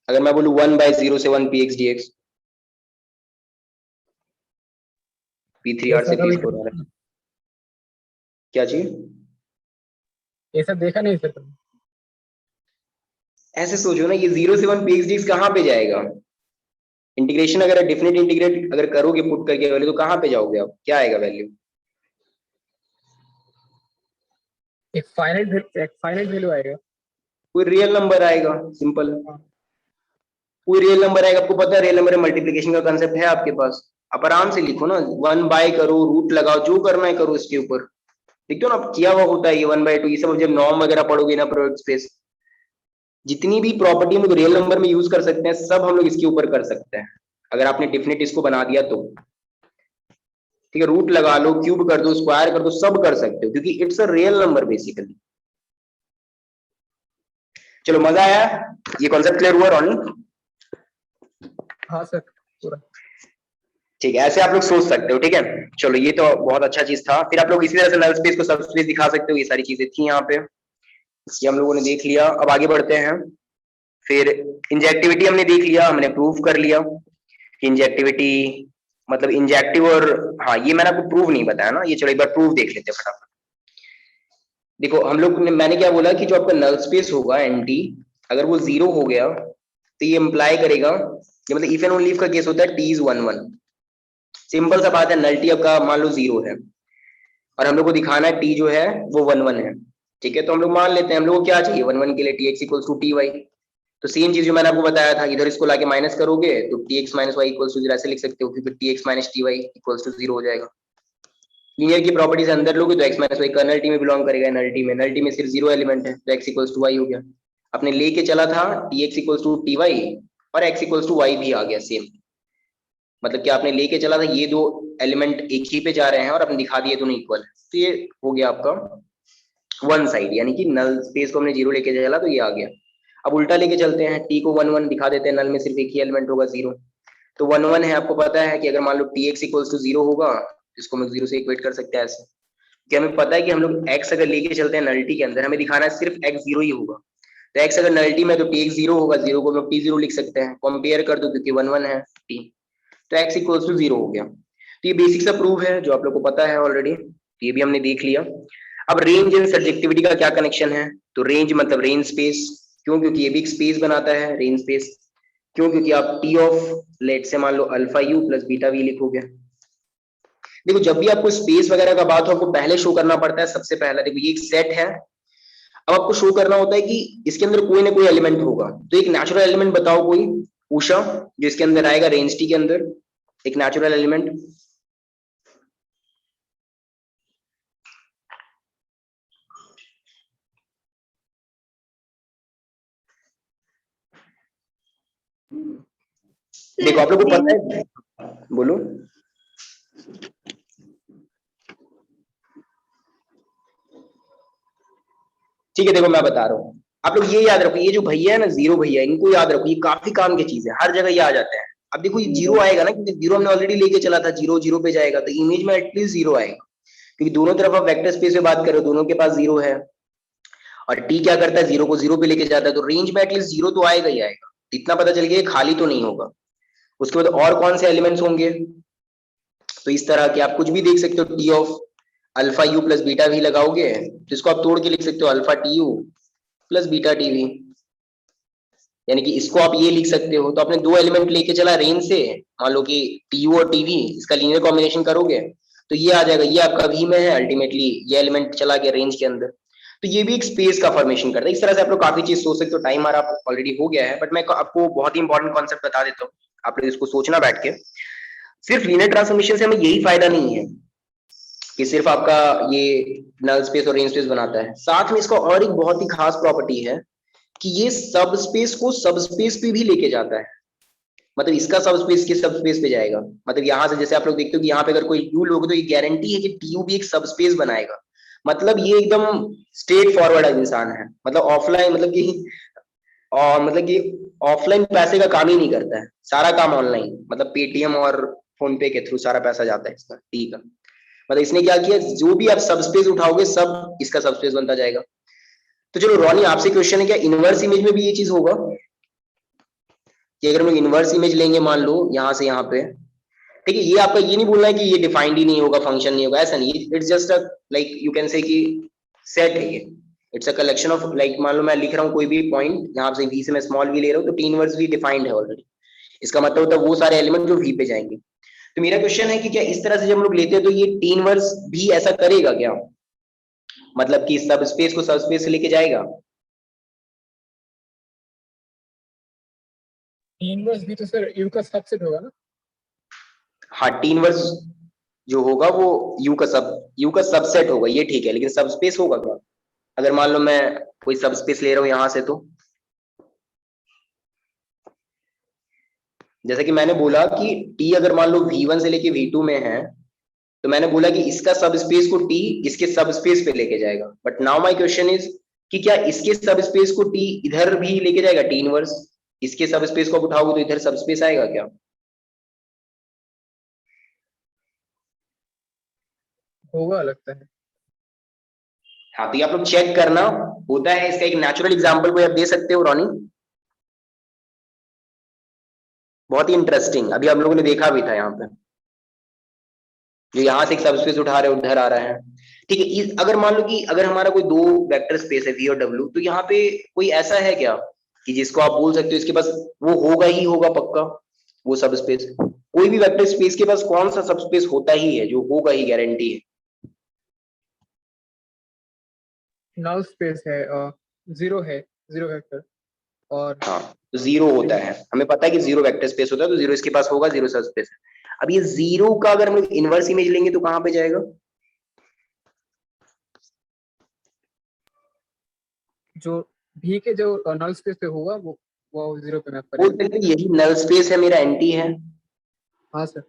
अगर मैं बोलूं 1/0 से 1 px dx, p3r से p4r, क्या चीज? ये सब देखा नहीं सर तुम? ऐसे सोचो ना, ये 0 से 1 px dx कहाँ पे जाएगा? इंटीग्रेशन अगर डेफिनेट इंटीग्रेट अगर करोगे पुट करके वैल्यू, तो कहाँ पे जाओगे आप? क्या आएगा वैल्यू? एक फाइनाइट वैल्यू आएगा। कोई रियल नंबर आएगा, सिंपल। कोई रियल नंबर आएगा, आपको पता है रियल नंबर में मल्टीप्लिकेशन का कंसेप्ट है आपके पास, आप आराम से लिखो ना, 1 करो, रूट लगाओ, जो करना है करो इसके ऊपर। देखते हो ना आप, किया हुआ होता है ये 1/2, ये सब जब नॉर्म वगैरह पढ़ोगे ना, प्रोडक्ट स्पेस, जितनी भी प्रॉपर्टी हम लोग रियल नंबर में यूज कर सकते हैं, सब हम लोग इसके ऊपर कर सकते हैं, अगर आपने डिफिनेट इसको बना दिया तो। ठीक है, रूट लगा लो, क्यूब कर दो, स्क्वायर कर दो, सब कर सकते हो, क्योंकि it's a real number basically. चलो मजा आया, ये कॉन्सेप्ट क्लियर हुआ रोनी? हाँ सर पूरा। ठीक है, ऐसे आप लोग सोच सकते हो। ठीक है, चलो ये तो बहुत अच्छा चीज था। फिर आप लोग इसी तरह से नल स्पेस को सब स्पेस दिखा सकते हो, ये सारी चीजें थी यहाँ पे, ये हम लोगों ने देख लिया। अब आगे बढ़ते हैं। फिर इंजेक्टिविटी हमने देख लिया, हमने प्रूव कर लिया कि इंजेक्टिविटी मतलब इंजेक्टिव, और हाँ ये मैंने आपको प्रूव नहीं बताया ना, ये चलो एक बार प्रूव देख लेते हैं फटाफट। देखो हम लोग ने, मैंने क्या बोला कि जो आपका नल स्पेस होगा एनटी, अगर वो 0 हो गया तो ये इंप्लाई करेगा, ये मतलब इफ एंड ओनली इफ का केस होता है टी इज 1 1। सिंपल सा बात है, नल्टी आपका मान लो 0 है और हम लोग को दिखाना है टी जो है वो 1 1 है। ठीक है, तो हम लोग मान लेते हैं, हम लोग को क्या चाहिए 1 1 के लिए, t x equals to t y. तो सेम चीज जो मैंने आपको बताया था, इधर इसको लाके माइनस करोगे तो t x minus y equals to 0 ऐसे लिख सकते हो, क्योंकि t x minus t y equals to 0 हो जाएगा। लीनियर की प्रॉपर्टी से अंदर लोगे तो x minus y kernel t में बिलोंग करेगा, नल टी में सिर्फ 0 एलिमेंट है, तो एक्स इक्वल्स टू वाई हो गया। अपने लेके चला था t x equals to t y, और एक्स इक्वल्स टू वाई भी आ गया सेम। मतलब कि आपने लेके चला था, ये दो एलिमेंट एक ही पे जा रहे हैं और आपने दिखा दिए दोनों इक्वल, तो ये हो गया आपका वन साइड, यानी कि नल स्पेस को हमने 0 लेके चला तो ये आ गया। अब उल्टा लेके चलते हैं, टी को 1 1 दिखा देते हैं, नल में सिर्फ एक ही एलिमेंट होगा 0, तो 1 1 है। आपको पता है कि अगर मान लो टी एक्स इक्वल्स टू 0 होगा, इसको हम 0 से इक्वेट कर सकते हैं ऐसे, कि हमें पता है कि हम लोग x अगर लेके चलते हैं नल्टी के अंदर, हमें दिखाना है सिर्फ x 0 ही होगा। तो x अगर नल्टी में तो t x 0 होगा, 0 को हम लोग t 0 लिख सकते हैं, कंपेयर कर दो क्योंकि 1 1 है t, तो x इक्वल्स टू 0 हो गया। तो ये बेसिक सा प्रूफ है जो आप लोग को पता है ऑलरेडी, ये भी हमने देख लिया। अब रेंज एंड सब्जेक्टिविटी का क्या कनेक्शन है? तो रेंज मतलब रेंज स्पेस, क्यों? क्योंकि ये भी एक स्पेस बनाता है, रेंज स्पेस। क्यों? क्योंकि आप टी ऑफ लेट से मान लो alpha U plus beta V लिखोगे। देखो जब भी आपको स्पेस वगैरह का बात हो आपको पहले शो करना पड़ता है, सबसे पहला देखो ये एक सेट है, अब आपको शो करना होता है कि इसके अंदर कोई ना कोई एलिमेंट होगा। तो एक नेचुरल एलिमेंट बताओ कोई, उषा, जो इसके अंदर आएगा रेंज टी के अंदर, एक नेचुरल एलिमेंट। देखो आप लोग को पता है, बोलो। ठीक है, देखो मैं बता रहा हूँ, आप लोग ये याद रखो, ये जो भैया है ना जीरो भैया, इनको याद रखो, ये काफी काम की चीज है, हर जगह ये आ जाते हैं। अब देखो ये जीरो आएगा ना, क्योंकि जीरो हमने ऑलरेडी लेके चला था, जीरो जीरो पे जाएगा, तो इमेज में एटलीस्ट जीरो आएगा, क्योंकि दोनों तरफ आप वेक्टर स्पेस में बात करो, दोनों के पास जीरो है, और टी क्या करता है, जीरो को जीरो पे लेके जाता है, तो रेंज में एटलीस्ट जीरो तो आएगा ही आएगा। इतना पता चल गया खाली तो नहीं होगा। उसके बाद और कौन से एलिमेंट्स होंगे, तो इस तरह के आप कुछ भी देख सकते हो, T of alpha U plus beta we लगाओगे तो इसको आप तोड़ के लिख सकते हो alpha T U plus beta T V, यानी कि इसको आप ये लिख सकते हो। तो आपने दो एलिमेंट लेके चला रेंज से, मान लो कि टी यू और टी वी, इसका लीनियर कॉम्बिनेशन करोगे तो ये आ जाएगा, ये आपका वी में है, अल्टीमेटली ये एलिमेंट चला गया रेंज के अंदर। तो ये भी एक स्पेस का फॉर्मेशन करता है। इस तरह से आप लोग काफी चीज सोच सकते हो। टाइम हमारा ऑलरेडी हो गया है, बट मैं आपको बहुत ही इंपॉर्टेंट कॉन्सेप्ट बता देता हूँ, आप लोग इसको सोचना बैठ के। सिर्फ लीनियर ट्रांसफॉर्मेशन से हमें यही फायदा नहीं है कि सिर्फ आपका ये नल स्पेस और रेंज स्पेस बनाता है, साथ में इसका और एक बहुत ही खास प्रॉपर्टी है कि ये सब स्पेस को सब स्पेस पे भी लेके जाता है। मतलब इसका सब स्पेस के सब स्पेस पे जाएगा। मतलब यहाँ से जैसे आप लोग देखते हो कि यहाँ पे अगर कोई यू लोगे तो ये गारंटी है कि टीयू भी एक सब स्पेस बनाएगा। मतलब ये एकदम स्ट्रेट फॉरवर्ड इंसान है, मतलब ऑफलाइन, मतलब कि और मतलब कि ऑफलाइन पैसे का काम ही नहीं करता है, सारा काम ऑनलाइन, मतलब पेटीएम और फोन पे के थ्रू सारा पैसा जाता है इसका। ठीक है, मतलब इसने क्या किया, जो भी आप सब स्पेस उठाओगे सब इसका सब स्पेस बनता जाएगा। तो चलो रॉनी आपसे क्वेश्चन है, क्या इनवर्स इमेज में भी ये चीज होगा कि अगर हम लोग इनवर्स इमेज लेंगे मान लो यहाँ से यहाँ पे, ठीक है, ये आपका ये नहीं बोलना है कि ये डिफाइंड ही नहीं होगा, फंक्शन नहीं होगा, ऐसा नहीं, it's just a like you can say कि सेट है ये, it's a collection of, like मान लो मैं लिख रहा हूँ कोई भी पॉइंट, यहाँ से वी से मैं स्मॉल वी ले रहा हूँ, तो टी इनवर्स भी डिफाइंड है ऑलरेडी। इसका मतलब होता है वो सारे एलिमेंट जो वी पे जाएंगे। तो मेरा क्वेश्चन है कि क्या इस तरह से जब हम लोग लेते हैं तो ये टी इनवर्स भी ऐसा करेगा क्या, मतलब कि सब स्पेस को सब स्पेस से लेके जाएगा? इनवर्स भी तो सर यू का सबसेट होगा ना। हाँ, टी इनवर्स जो होगा वो यू का सबसेट होगा, ये ठीक है, लेकिन सब स्पेस होगा क्या? अगर मान लो मैं कोई सब स्पेस ले रहा हूं यहां से, तो जैसे कि मैंने बोला कि टी अगर मान लो V1 से लेके V2 में है, तो मैंने बोला कि इसका सब स्पेस को टी इसके सब स्पेस पे लेके जाएगा। But now my question is कि क्या इसके सब स्पेस को टी इधर भी लेके जाएगा, टी इनवर्स इसके सब स्पेस को आप उठाओगे तो इधर सब स्पेस आएगा क्या? होगा लगता है। हाँ, तो ये आप लोग चेक करना, होता है। इसका एक नेचुरल एग्जांपल कोई आप दे सकते हो रॉनी? बहुत ही इंटरेस्टिंग, अभी हम लोगों ने देखा भी था यहाँ पे, जो यहाँ से एक सबस्पेस उठा रहे उधर आ रहा है। ठीक है, अगर मान लो कि अगर हमारा कोई दो वेक्टर स्पेस है V और W, तो यहाँ पे कोई ऐसा है क्या कि जिसको आप बोल सकते हो इसके पास वो होगा ही होगा पक्का वो सब स्पेस? कोई भी वेक्टर स्पेस के पास कौन सा सब स्पेस होता ही है जो होगा ही, गारंटी है? नल स्पेस है, जीरो है, जीरो वेक्टर, और हाँ, तो जीरो होता है, हमें पता है कि जीरो वेक्टर स्पेस होता है, तो जीरो इसके पास होगा, जीरो सब स्पेस है। अब ये जीरो का अगर हम लोग इनवर्स इमेज लेंगे तो कहाँ पे जाएगा? जो भी के जो नल स्पेस पे होगा वो जीरो पे मैप बोल करेगा। सकते हैं यही नल स्पेस है, मेरा एंटी है। हाँ सर।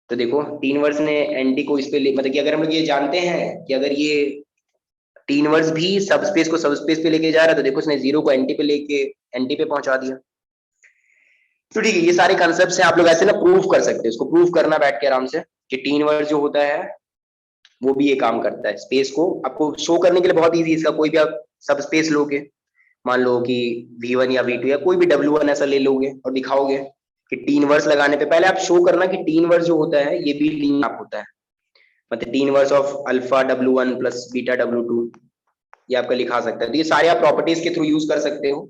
तो देखो टी इनवर्स ने एंटी को इस पे मतलब कि अगर हम लोग ये जानते हैं कि अगर ये टी इनवर्स भी सब स्पेस को सब स्पेस पे लेके जा रहा है, तो देखो उसने जीरो को एंटी पे लेके एंटी पे पहुंचा दिया। तो ठीक है, ये सारे कंसेप्ट हैं, आप लोग ऐसे ना प्रूफ कर सकते हैं, इसको प्रूफ करना बैठ के आराम से कि टी इनवर्स जो होता है वो भी ये काम करता है। स्पेस को आपको शो करने के लिए बहुत इजी, इसका कोई भी आप सब स्पेस लोगे, मान लो कि V1 या V2 या कोई भी W1 ऐसा ले लोगे और दिखाओगे कि टी इनवर्स लगाने पे पहले आप शो करना कि टी इनवर्स जो होता है ये भी लीनियर मैप होता है, मतलब T inverse of alpha W1 plus beta W2, ये आपका लिखा सकता है। तो ये सारे आप प्रॉपर्टीज के थ्रू यूज कर सकते हो।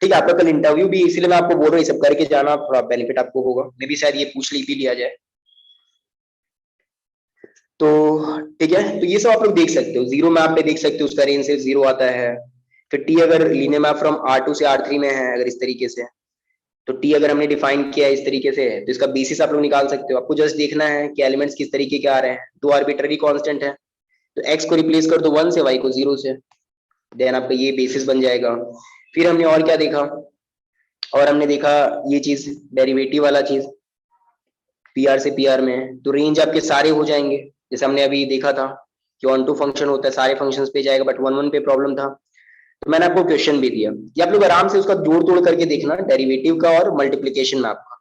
ठीक है, आपका कल इंटरव्यू भी, इसीलिए मैं आपको बोल रहा हूँ ये सब करके जाना, थोड़ा बेनिफिट आपको होगा। मे भी शायद ये पूछ भी लिया जाए। तो ठीक है, तो ये सब आप लोग देख सकते हो, जीरो मैप पे देख सकते हो, उसका रेंज से जीरो आता है। फिर टी अगर लीनियर मैप फ्रॉम R2 से R3 में है अगर इस तरीके से, तो टी अगर हमने डिफाइन किया है इस तरीके से, तो इसका बेसिस आप लोग निकाल सकते हो। आपको जस्ट देखना है कि एलिमेंट्स किस तरीके के आ रहे हैं। दो आर्बिट्ररी कांस्टेंट है, तो x को रिप्लेस कर दो 1 से, y को 0 से, देन आपका ये बेसिस बन जाएगा। फिर हमने और क्या देखा, और हमने देखा ये चीज डेरिवेटिव वाला चीज, PR से PR में, तो रेंज आपके सारे हो जाएंगे। जैसे हमने अभी देखा था कि ऑन टू फंक्शन होता है, सारे फंक्शंस पे जाएगा, बट 1 1 पे प्रॉब्लम था। तो मैंने आपको क्वेश्चन भी दिया, ये आप लोग आराम से उसका जोड़ तोड़ करके देखना, डेरिवेटिव का और मल्टीप्लिकेशन मैप का,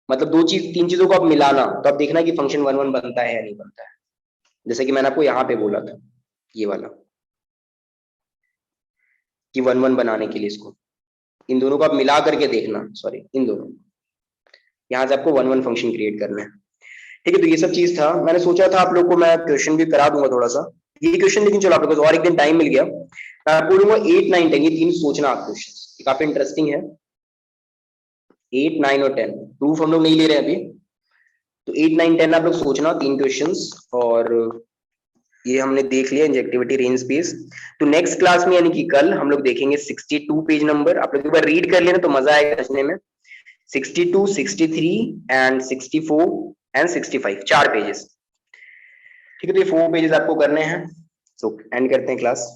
मतलब तीन चीजों को आप मिलाना, तो आप देखना कि फंक्शन 1 1 बनता है या नहीं बनता है। जैसे कि मैंने आपको यहाँ पे बोला था ये वाला कि 1 1 बनाने के लिए इसको, इन दोनों को आप मिला करके देखना, सॉरी इन दोनों, यहाँ से आपको 1 1 फंक्शन क्रिएट करना है। ठीक है, तो ये सब चीज था। मैंने सोचा था आप लोग को मैं क्वेश्चन भी करा दूंगा थोड़ा सा ये क्वेश्चन, लेकिन चलो आप लोगों को और एक दिन टाइम मिल गया, मैं आपको बोलूंगा 8 9 10 ये तीन सोचना आप क्वेश्चन, काफी इंटरेस्टिंग है। 8 9 और 10 प्रूफ हम लोग नहीं ले रहे हैं अभी, तो 8 9 10 आप लोग सोचना तीन क्वेश्चंस, और ये हमने देख लिया इंजेक्टिविटी रेंज स्पेस। तो नेक्स्ट क्लास में यानी कि कल हम लोग देखेंगे 62 पेज नंबर, आप लोग एक बार रीड कर लेना तो मजा आएगा समझने में। 62 63 एंड 64 एंड 65 4 पेजेस। ठीक है, तो ये 4 पेजेस आपको करने हैं। सो एंड करते हैं class.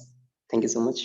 Thank you so much.